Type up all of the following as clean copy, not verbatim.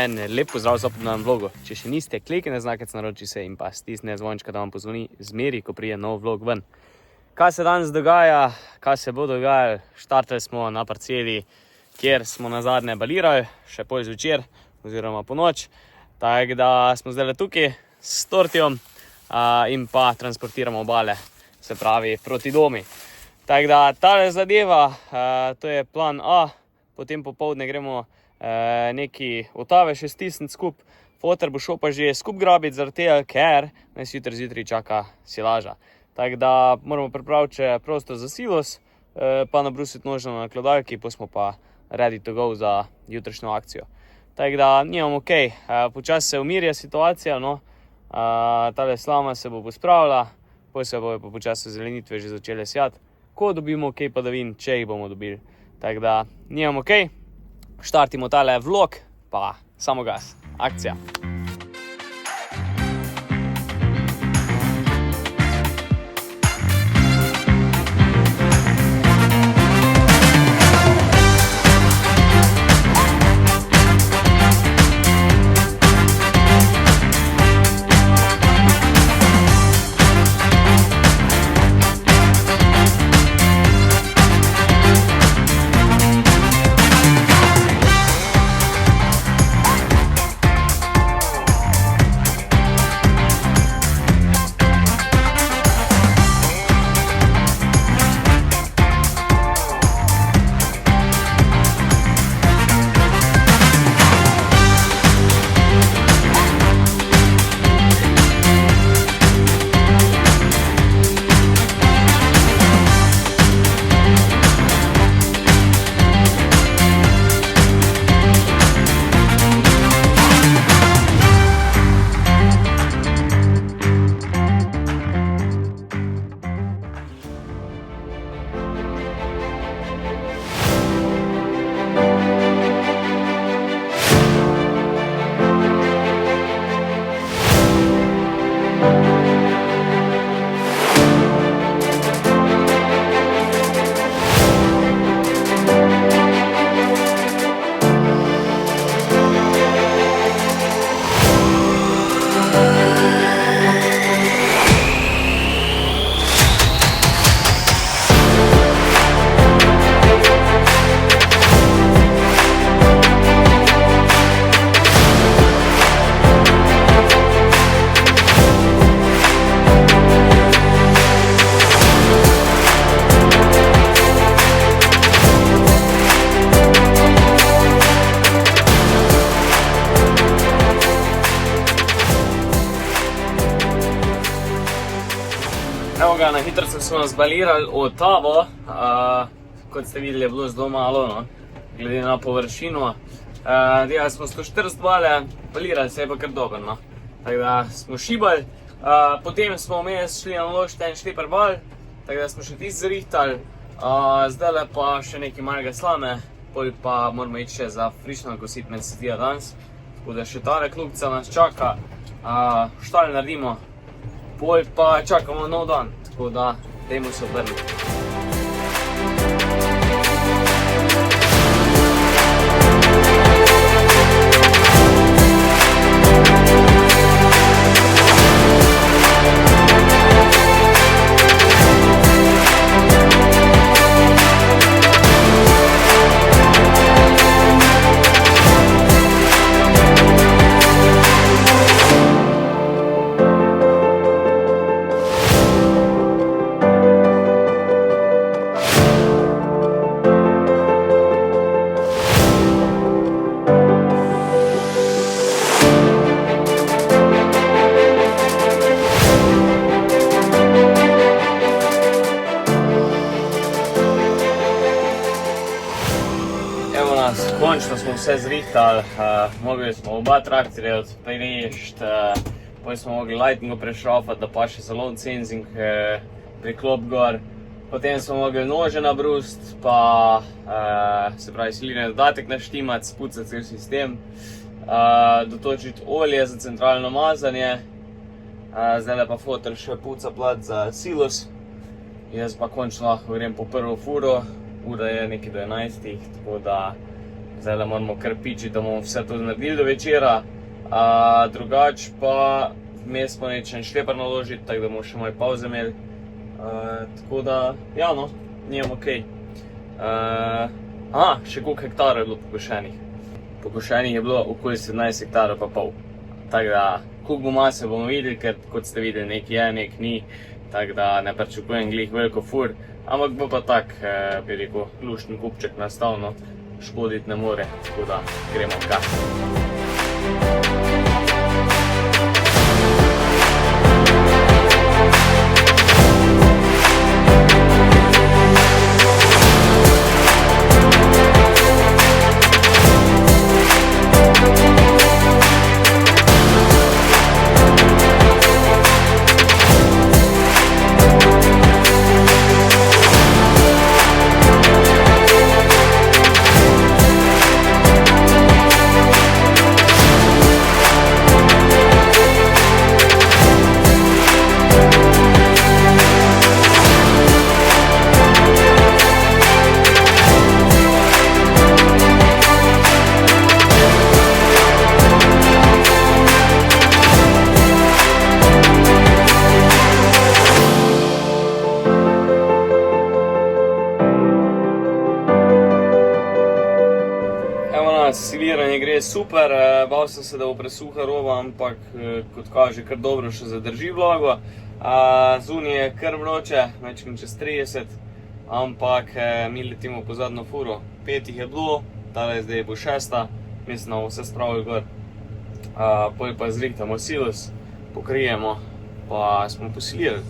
Lep pozdrav zopet na vlogu. Če še niste, kliknite znakec naroči se in pa stisne zvončka, da vam pozvoni zmeri, ko prije nov vlog ven. Kaj se danes dogaja, kaj se bo dogajalo? Štartali smo na parceli, kjer smo nazadnje balirali, še pol zvečer oziroma po noč. Tako da smo zdaj tukaj s Tortijom in pa transportiramo obale, se pravi proti domi. Tako da tale zadeva, to je plan A, potem popoldne gremo neki otave še stisniti skup. Foter bo šel pa že skup grabiti zaradi tega, ker nas jutri zjutraj čaka silaža. Tako da moramo pripraviti še prostor za silos, pa nabrusiti nožno na kladalki, pa smo pa ready to go za jutrišnjo akcijo. Tako da nimam okej, počasi se umirja situacija, no. Tale slama se bo pospravila, potem se bojo pa počasi zelenitve že začele sjati. Ko dobimo okej padavin, če jih bomo dobili. Tako da nimam okej. Štartimo tale vlog, pa samo gas, akcija. Evo ga, na hitro smo nas balirali otavo, kot ste videli je bilo zelo malo, no, glede na površino. Delali smo 140 bale, balirali se je pa kar dobro, no. Tako da smo šibali, potem smo vmes šli naložiti en šleper bal, tako da smo še tisti zrihtali, zdajle pa še nekaj malega slame, pol pa moramo iti še za frišno kositi med setija danes. Tako da še tale klubca nas čaka, štale naredimo. Pol pa čakamo nov dan, tako da dajmo se obrniti. Končno smo vse zrihtali, mogli smo oba traktorja odprešti, potem smo mogli lightingo prešrofati, da pa še salon sensing priklop gor. Potem smo mogli nože nabrusiti, pa se pravi silirni dodatek naštimati, spucati cel sistem, dotočiti olje za centralno mazanje, zdajle pa foter še puca plat za silos. Jaz pa končno lahko grem po prvo furo, ura je nekaj do 11, tako da Zdaj le moramo kar pičiti, da bomo vse to naredili do večera. Drugač pa vmes smo nečen šleper naložiti, tako da bomo še malo pauze imeli. Tako da, ja no, njem okej. Še koliko hektarov je bilo pokošenih. Pokošenih je bilo okoli 17 hektarov pa pol. Tako da, koliko bo mase bomo videli, ker kot ste videli, nek je, nek ni. Tako da ne pričakujem glih veliko fur. Ampak bo pa tak, bi rekel, lušten kupček nastavno. Škoditi ne more, tako da gremo v gas. Siliranje gre super, bal sem se, da bo presuha roba, ampak kot kaže, kar dobro še zadrži vlago. Zunaj je kar vroče, večkrat čez 30, ampak mi letimo po zadnjo furo. 5 jih je bilo, tale zdaj bo 6, mislim, da bomo vse spravili gor. Pol pa zrihtamo silos, pokrijemo, pa smo posilili.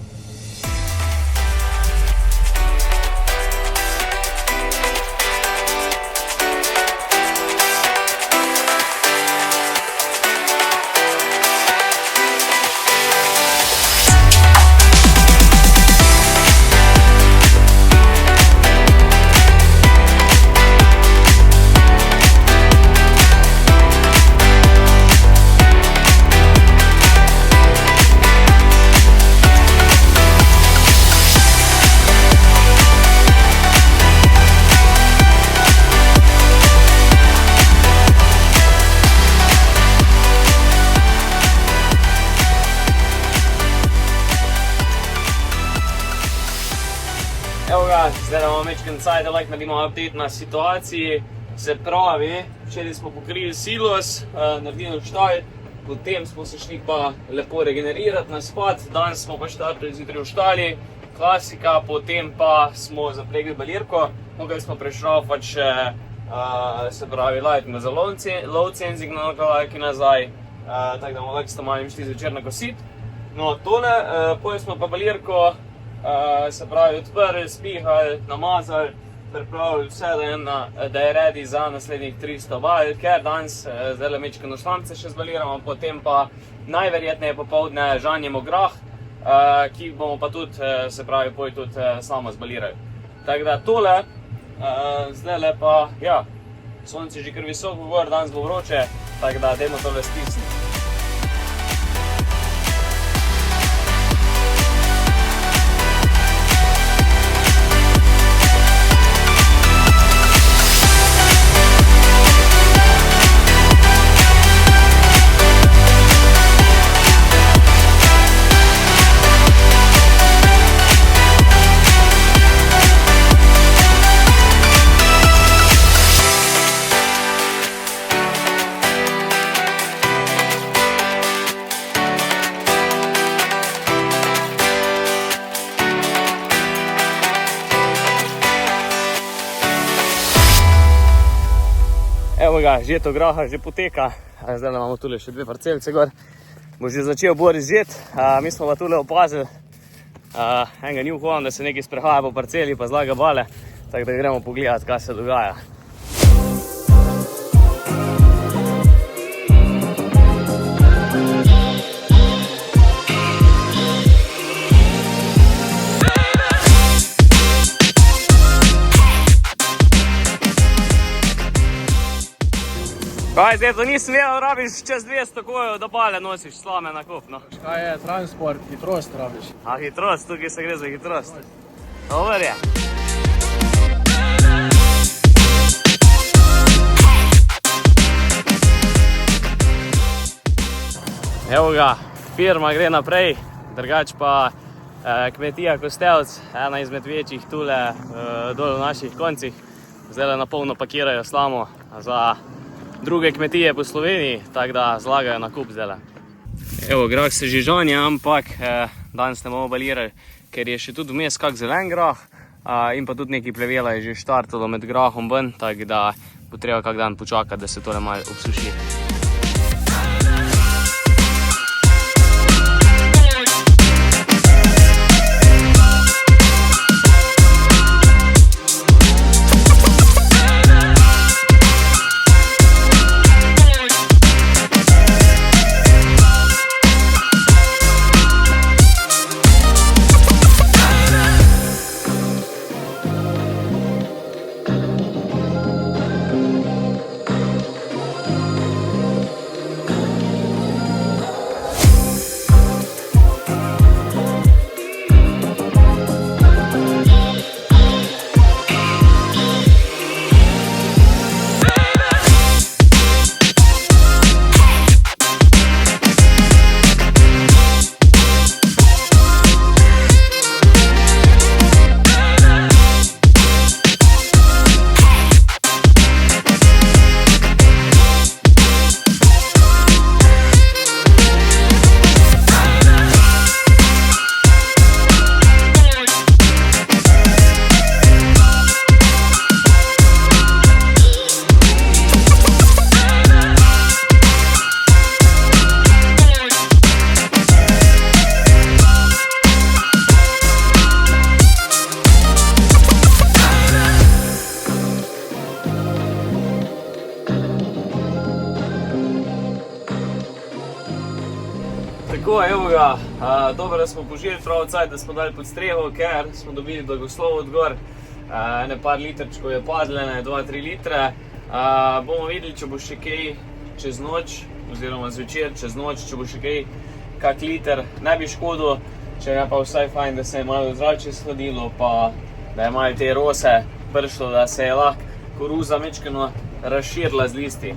Evo ga, zdaj da imamo večkrat cajt, da lahko naredimo update na situaciji. Se pravi, včeraj smo pokrili silos, naredili štalj, potem smo se šli pa lepo regenerirati na spad, danes smo pa štartali zjutraj v štali, klasika, potem pa smo zapregli balirko, mogli smo prešraufati še, se pravi, lajtme za low cenzing na nokalajki nazaj, tako da bomo lahko s tomalim šli zvečer nakosit. No, tole, potem smo pa balirko, se pravi, odprli, spihali, namazali, pripravili vse, da je ready za naslednjih 300 val, ker danes zdaj le mečkano šlamce še zbaliramo, potem pa najverjetneje popoldne žanjemo grah, ki bomo pa tudi, se pravi, poj tudi samo zbalirali. Tako da tole, zdaj le pa, ja, sonce je že kar visoko gor, danes bo vroče, tako da dajmo tole stisniti. Evo ga, žeto graha že poteka, zdaj imamo tule še 2 parcelce gor, bo že začel Boris žet, mi smo pa tule opazili enega New Holland, da se nekaj sprehaja po parceli pa zlaga bale, tako da gremo pogledati, kaj se dogaja. Kaj, zdaj to nisem vedel, rabiš čez 200 kojev, da bale nosiš slame na kup, no. Kaj je transport, hitrost rabiš? Hitrost, tukaj se gre za hitrost. Dobar je. Evo ga, firma gre naprej, drugač pa kmetija Kostevc, ena izmed večjih tule dol v naših koncih. Zdaj na polno pakirajo slamo za druge kmetije po Sloveniji, tako da zlagajo na kup zdaj. Evo, grah se že žanje, ampak danes ne bomo balirali, ker je še tudi vmes kak zelen grah in pa tudi nekaj plevela je že štartalo med grahom ven, tako da bo treba kak dan počakati, da se tole malo obsuši. Tako, evo ga, dobro, da smo požili prav cajt, da smo dali pod streho, ker smo dobili blagoslov od gor. Ne par litrčkov je padle, ne 2-3 litre. Bomo videli, če bo še kaj čez noč, oziroma zvečer, čez noč, če bo še kaj kak liter, ne bi škodil, če je pa vsaj fajn, da se je malo zrače shladilo, pa da je malo te rose prišlo, da se je lahko koruza mečkeno razširila z listi.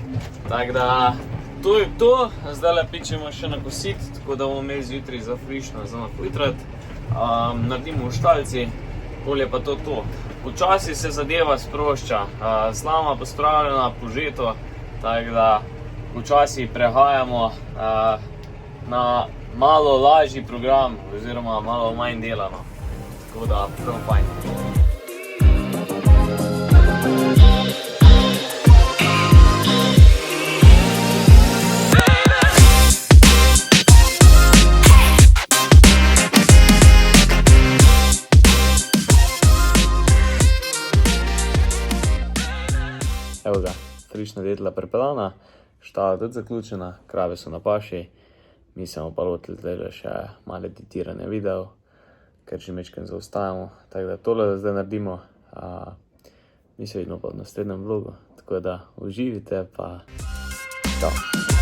Tako da to je to, zdaj pičemo še na kosit, tako da bomo imeli zjutraj za frišno za napojitrat. Naredimo v štalci, bolje pa to. Počasi se zadeva sprošča, slama pospravljena, požeto, tako da počasi prehajamo na malo lažji program, oziroma malo manj delano. Tako da prav fajn. Evo ga, frišna detla prepeljana, štala tudi zaključena, krave so na paši, mi se bomo pa lotili zdaj še malo editiranja videov, ker že mečken zaostajamo, tako da tole zdaj naredimo, mi se vidimo pa v naslednjem vlogu, tako da uživite pa čau.